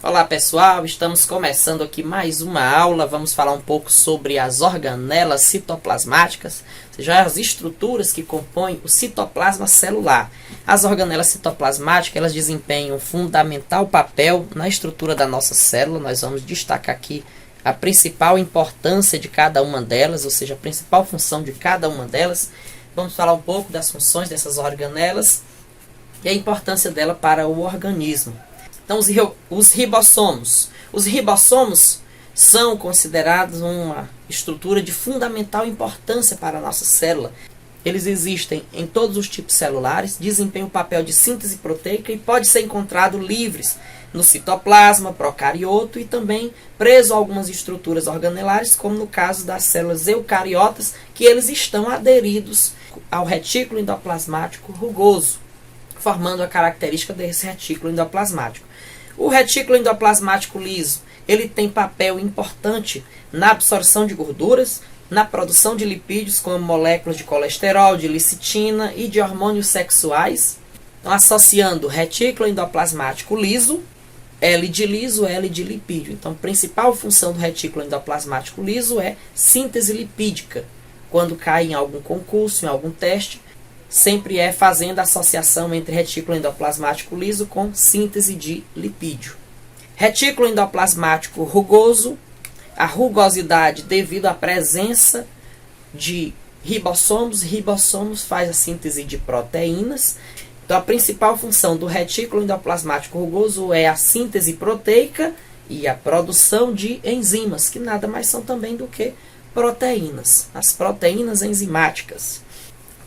Olá pessoal, estamos começando aqui mais uma aula. Vamos falar um pouco sobre as organelas citoplasmáticas, ou seja, as estruturas que compõem o citoplasma celular. As organelas citoplasmáticas, elas desempenham um fundamental papel na estrutura da nossa célula. Nós vamos destacar aqui a principal importância de cada uma delas, ou seja, a principal função de cada uma delas. Vamos falar um pouco das funções dessas organelas e a importância dela para o organismo. Então, os ribossomos. Os ribossomos são considerados uma estrutura de fundamental importância para a nossa célula. Eles existem em todos os tipos celulares, desempenham o papel de síntese proteica e pode ser encontrado livres no citoplasma, procarioto e também preso a algumas estruturas organelares, como no caso das células eucariotas, que eles estão aderidos ao retículo endoplasmático rugoso, formando a característica desse retículo endoplasmático. O retículo endoplasmático liso, ele tem papel importante na absorção de gorduras, na produção de lipídios como moléculas de colesterol, de lecitina e de hormônios sexuais. Então, associando retículo endoplasmático liso, L de liso, L de lipídio. Então, a principal função do retículo endoplasmático liso é síntese lipídica. Quando cai em algum concurso, em algum teste, sempre é fazendo a associação entre retículo endoplasmático liso com síntese de lipídio. Retículo endoplasmático rugoso, a rugosidade devido à presença de ribossomos. Ribossomos faz a síntese de proteínas. Então, a principal função do retículo endoplasmático rugoso é a síntese proteica e a produção de enzimas, que nada mais são também do que proteínas, as proteínas enzimáticas.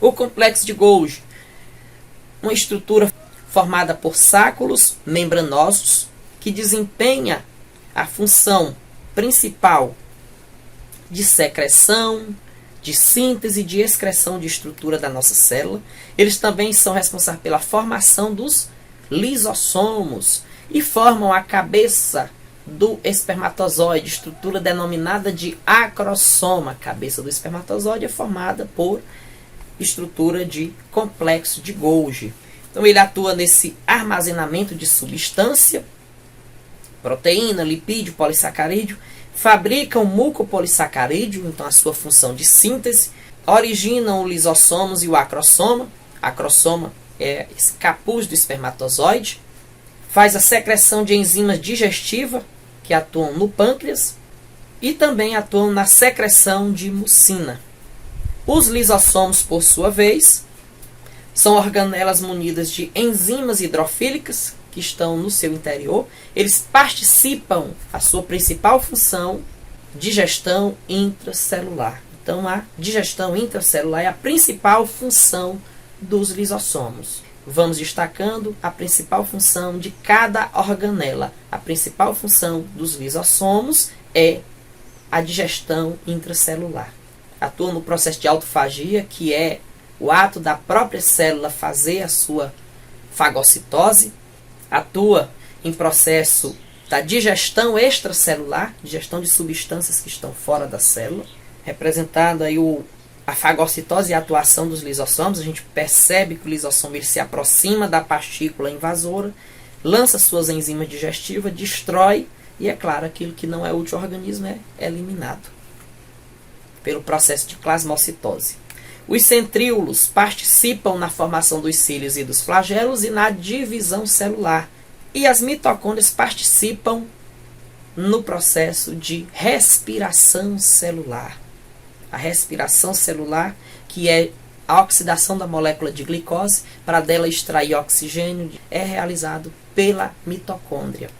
O complexo de Golgi, uma estrutura formada por sáculos membranosos que desempenha a função principal de secreção, de síntese, de excreção de estrutura da nossa célula. Eles também são responsáveis pela formação dos lisossomos e formam a cabeça do espermatozoide, estrutura denominada de acrossoma. A cabeça do espermatozoide é formada por estrutura de complexo de Golgi. Então, ele atua nesse armazenamento de substância, proteína, lipídio, polissacarídeo, fabrica o mucopolissacarídeo, então a sua função de síntese, originam os lisossomos e o acrossoma. Acrossoma é esse capuz do espermatozoide, faz a secreção de enzimas digestivas que atuam no pâncreas e também atuam na secreção de mucina. Os lisossomos, por sua vez, são organelas munidas de enzimas hidrofílicas que estão no seu interior. Eles participam, a sua principal função, digestão intracelular. Então, a digestão intracelular é a principal função dos lisossomos. Vamos destacando a principal função de cada organela. A principal função dos lisossomos é a digestão intracelular. Atua no processo de autofagia, que é o ato da própria célula fazer a sua fagocitose. Atua em processo da digestão extracelular, digestão de substâncias que estão fora da célula, representando aí a fagocitose e a atuação dos lisossomos. A gente percebe que o lisossomo ele se aproxima da partícula invasora, lança suas enzimas digestivas, destrói e, é claro, aquilo que não é útil ao organismo é eliminado pelo processo de plasmocitose. Os centríolos participam na formação dos cílios e dos flagelos e na divisão celular. E as mitocôndrias participam no processo de respiração celular. A respiração celular, que é a oxidação da molécula de glicose para dela extrair oxigênio, é realizado pela mitocôndria.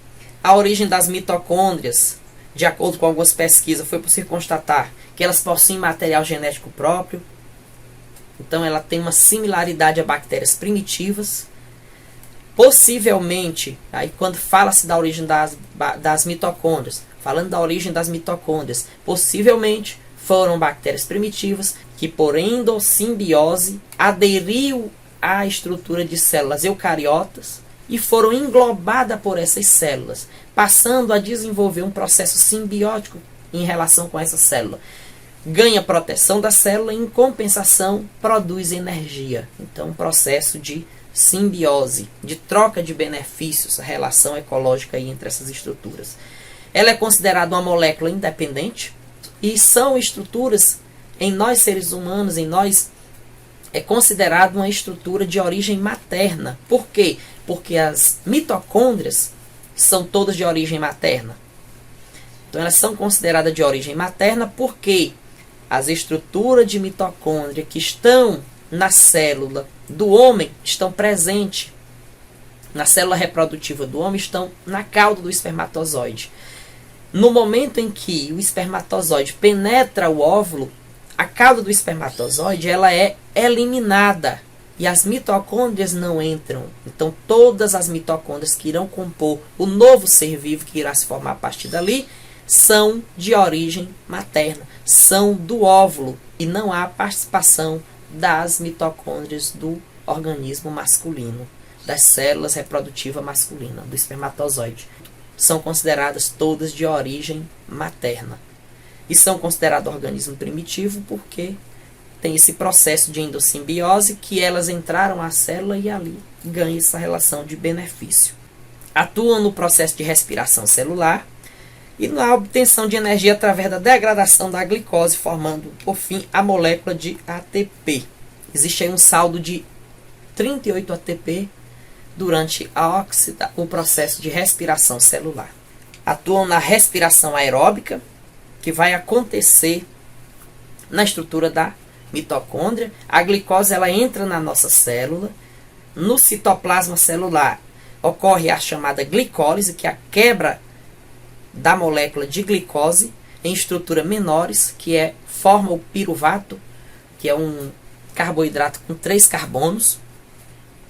A origem das mitocôndrias, de acordo com algumas pesquisas, foi possível constatar que elas possuem material genético próprio. Então, ela tem uma similaridade a bactérias primitivas. Possivelmente, aí quando fala-se da origem das mitocôndrias, falando da origem das mitocôndrias, possivelmente foram bactérias primitivas que, por endossimbiose, aderiu à estrutura de células eucariotas e foram englobadas por essas células, passando a desenvolver um processo simbiótico em relação com essa célula. Ganha proteção da célula e, em compensação, produz energia. Então, um processo de simbiose, de troca de benefícios, a relação ecológica aí entre essas estruturas. Ela é considerada uma molécula independente e são estruturas, em nós seres humanos, em nós, é considerada uma estrutura de origem materna. Por quê? Porque as mitocôndrias são todas de origem materna. Então elas são consideradas de origem materna porque as estruturas de mitocôndria que estão na célula do homem estão presentes. Na célula reprodutiva do homem estão na cauda do espermatozoide. No momento em que o espermatozoide penetra o óvulo, a cauda do espermatozoide ela é eliminada e as mitocôndrias não entram. Então todas as mitocôndrias que irão compor o novo ser vivo que irá se formar a partir dali são de origem materna, são do óvulo e não há participação das mitocôndrias do organismo masculino, das células reprodutivas masculinas, do espermatozoide. São consideradas todas de origem materna. E são considerados organismo primitivo porque tem esse processo de endossimbiose que elas entraram à célula e ali ganham essa relação de benefício. Atuam no processo de respiração celular e na obtenção de energia através da degradação da glicose, formando, por fim, a molécula de ATP. Existe aí um saldo de 38 ATP durante o processo de respiração celular. Atuam na respiração aeróbica, que vai acontecer na estrutura da mitocôndria. A glicose ela entra na nossa célula. No citoplasma celular ocorre a chamada glicólise, que é a quebra da molécula de glicose em estruturas menores, que forma o piruvato, que é um carboidrato com 3 carbonos,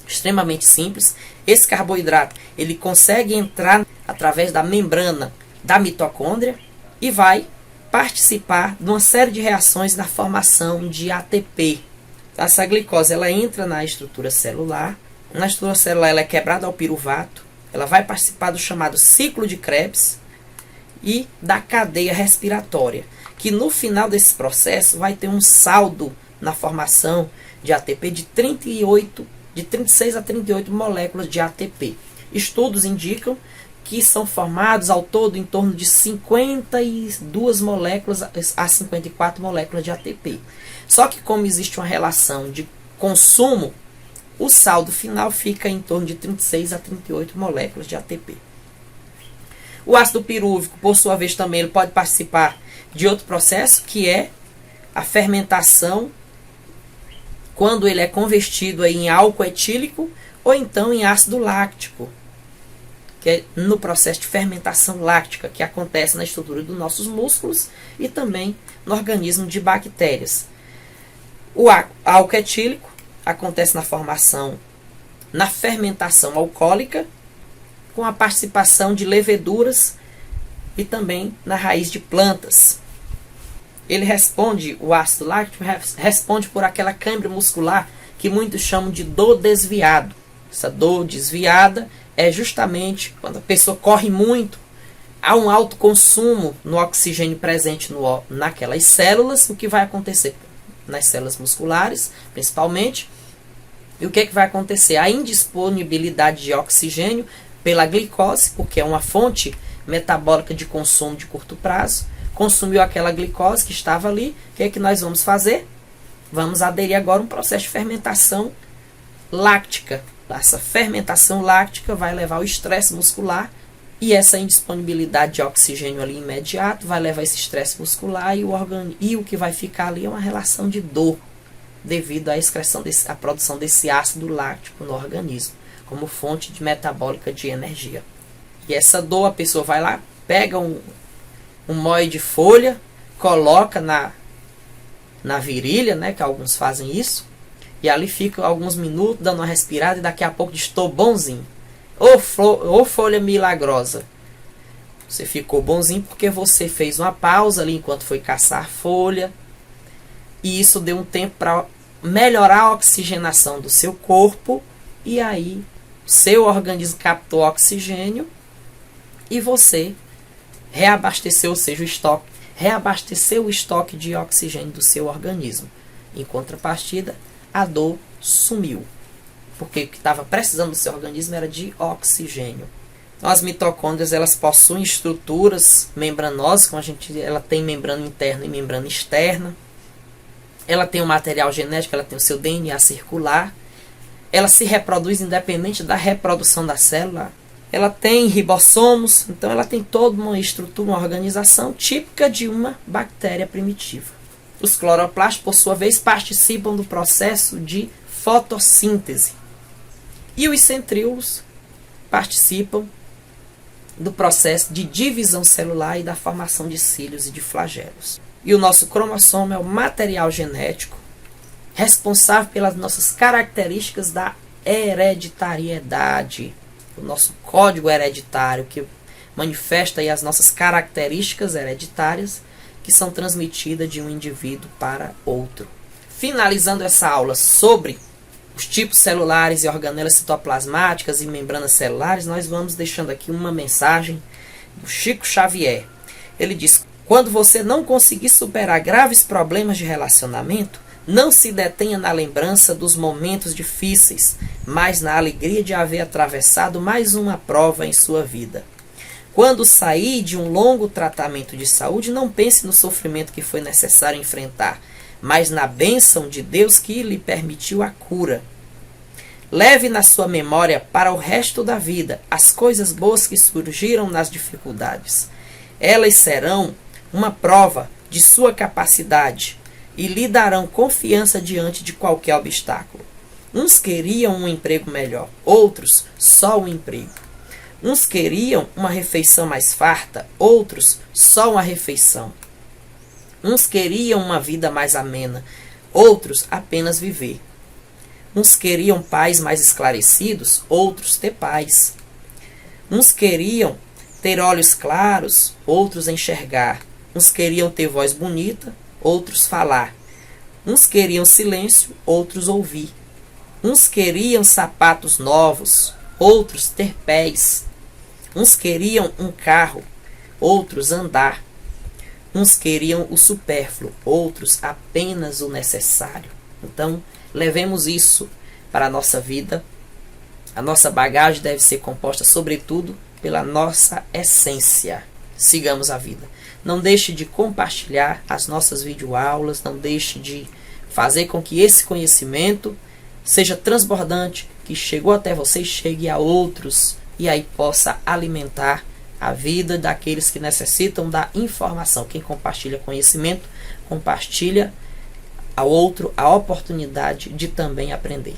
extremamente simples. Esse carboidrato ele consegue entrar através da membrana da mitocôndria e vai participar de uma série de reações na formação de ATP. Essa glicose ela entra na estrutura celular. Na estrutura celular ela é quebrada ao piruvato. Ela vai participar do chamado ciclo de Krebs e da cadeia respiratória, que no final desse processo vai ter um saldo na formação de ATP de 36 a 38 moléculas de ATP. Estudos indicam que são formados ao todo em torno de 52 moléculas a 54 moléculas de ATP. Só que como existe uma relação de consumo, o saldo final fica em torno de 36 a 38 moléculas de ATP. O ácido pirúvico, por sua vez, também ele pode participar de outro processo, que é a fermentação, quando ele é convertido aí em álcool etílico ou então em ácido láctico, que é no processo de fermentação láctica, que acontece na estrutura dos nossos músculos e também no organismo de bactérias. O álcool etílico acontece na fermentação alcoólica, com a participação de leveduras e também na raiz de plantas. O ácido láctico responde por aquela câimbra muscular que muitos chamam de dor desviado. Essa dor desviada é justamente quando a pessoa corre muito, há um alto consumo no oxigênio presente naquelas células. O que vai acontecer nas células musculares, principalmente? E o que vai acontecer? A indisponibilidade de oxigênio pela glicose, porque é uma fonte metabólica de consumo de curto prazo. Consumiu aquela glicose que estava ali. O que nós vamos fazer? Vamos aderir agora a um processo de fermentação láctica. Essa fermentação láctica vai levar ao estresse muscular e essa indisponibilidade de oxigênio ali imediato vai levar a esse estresse muscular e o que vai ficar ali é uma relação de dor devido à excreção à produção desse ácido láctico no organismo, como fonte de metabólica de energia. E essa dor, a pessoa vai lá, pega um moe de folha, coloca na virilha, né, que alguns fazem isso, e ali fica alguns minutos dando uma respirada e daqui a pouco diz, estou bonzinho. Ô folha milagrosa. Você ficou bonzinho porque você fez uma pausa ali enquanto foi caçar folha, e isso deu um tempo para melhorar a oxigenação do seu corpo, e aí seu organismo captou oxigênio e você reabasteceu, ou seja, reabasteceu o estoque de oxigênio do seu organismo. Em contrapartida, a dor sumiu. porque o que estava precisando do seu organismo era de oxigênio. Então, as mitocôndrias, elas possuem estruturas membranosas, como ela tem membrana interna e membrana externa. Ela tem um material genético, ela tem o seu DNA circular. Ela se reproduz independente da reprodução da célula. Ela tem ribossomos, então ela tem toda uma estrutura, uma organização típica de uma bactéria primitiva. Os cloroplastos, por sua vez, participam do processo de fotossíntese. E os centríolos participam do processo de divisão celular e da formação de cílios e de flagelos. E o nosso cromossomo é o material genético responsável pelas nossas características da hereditariedade. O nosso código hereditário que manifesta aí as nossas características hereditárias que são transmitidas de um indivíduo para outro. Finalizando essa aula sobre os tipos celulares e organelas citoplasmáticas e membranas celulares, nós vamos deixando aqui uma mensagem do Chico Xavier. Ele diz: quando você não conseguir superar graves problemas de relacionamento, não se detenha na lembrança dos momentos difíceis, mas na alegria de haver atravessado mais uma prova em sua vida. Quando sair de um longo tratamento de saúde, não pense no sofrimento que foi necessário enfrentar, mas na bênção de Deus que lhe permitiu a cura. Leve na sua memória para o resto da vida as coisas boas que surgiram nas dificuldades. Elas serão uma prova de sua capacidade e lhe darão confiança diante de qualquer obstáculo. Uns queriam um emprego melhor, outros só um emprego. Uns queriam uma refeição mais farta, outros só uma refeição. Uns queriam uma vida mais amena, outros apenas viver. Uns queriam pais mais esclarecidos, outros ter paz. Uns queriam ter olhos claros, outros enxergar. Uns queriam ter voz bonita, outros falar. Uns queriam silêncio, outros ouvir. Uns queriam sapatos novos, outros ter pés. Uns queriam um carro, outros andar. Uns queriam o supérfluo, outros apenas o necessário. Então, levemos isso para a nossa vida. A nossa bagagem deve ser composta, sobretudo, pela nossa essência. Sigamos a vida. Não deixe de compartilhar as nossas videoaulas, não deixe de fazer com que esse conhecimento seja transbordante, que chegou até você e chegue a outros, e aí possa alimentar a vida daqueles que necessitam da informação. Quem compartilha conhecimento, compartilha ao outro a oportunidade de também aprender.